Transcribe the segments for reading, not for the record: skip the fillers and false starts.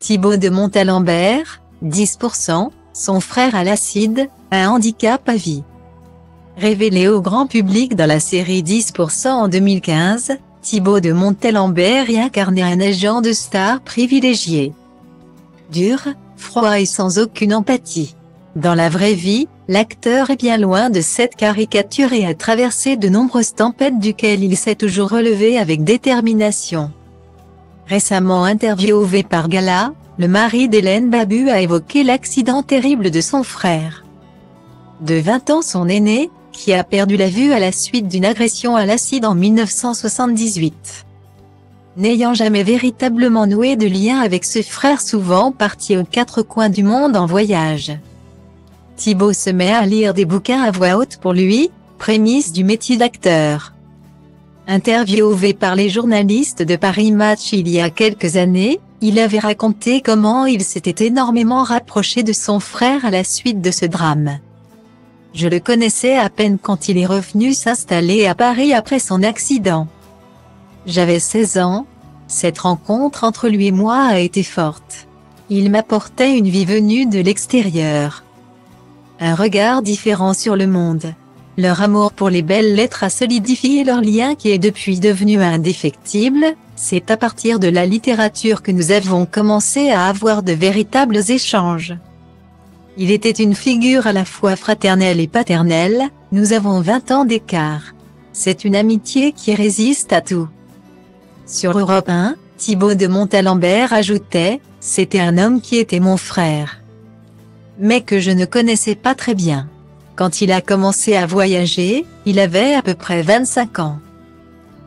Thibaut de Montalembert, 10%, son frère a l'acide, un handicap à vie. Révélé au grand public dans la série 10% en 2015, Thibaut de Montalembert y incarnait un agent de star privilégié. Dur, froid et sans aucune empathie. Dans la vraie vie, l'acteur est bien loin de cette caricature et a traversé de nombreuses tempêtes duquel il s'est toujours relevé avec détermination. Récemment interviewé par Gala, le mari d'Hélène Babu a évoqué l'accident terrible de son frère. De 20 ans, son aîné, qui a perdu la vue à la suite d'une agression à l'acide en 1978. N'ayant jamais véritablement noué de lien avec ce frère souvent parti aux quatre coins du monde en voyage, Thibaut se met à lire des bouquins à voix haute pour lui, prémisse du métier d'acteur. Interviewé par les journalistes de Paris Match il y a quelques années, il avait raconté comment il s'était énormément rapproché de son frère à la suite de ce drame. Je le connaissais à peine quand il est revenu s'installer à Paris après son accident. J'avais 16 ans. Cette rencontre entre lui et moi a été forte. Il m'apportait une vie venue de l'extérieur. Un regard différent sur le monde. Leur amour pour les belles lettres a solidifié leur lien qui est depuis devenu indéfectible. C'est à partir de la littérature que nous avons commencé à avoir de véritables échanges. Il était une figure à la fois fraternelle et paternelle, nous avons 20 ans d'écart. C'est une amitié qui résiste à tout. Sur Europe 1, Thibaut de Montalembert ajoutait « C'était un homme qui était mon frère. Mais que je ne connaissais pas très bien. Quand il a commencé à voyager, il avait à peu près 25 ans.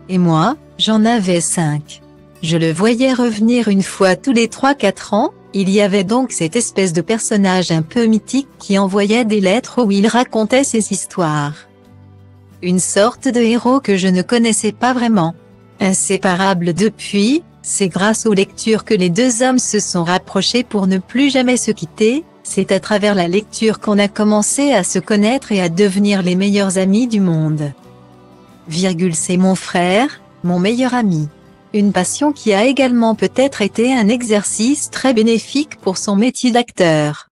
Et moi, j'en avais 5. Je le voyais revenir une fois tous les 3-4 ans. Il y avait donc cette espèce de personnage un peu mythique qui envoyait des lettres où il racontait ses histoires. Une sorte de héros que je ne connaissais pas vraiment. Inséparables depuis, c'est grâce aux lectures que les deux hommes se sont rapprochés pour ne plus jamais se quitter, c'est à travers la lecture qu'on a commencé à se connaître et à devenir les meilleurs amis du monde. C'est mon frère, mon meilleur ami. Une passion qui a également peut-être été un exercice très bénéfique pour son métier d'acteur.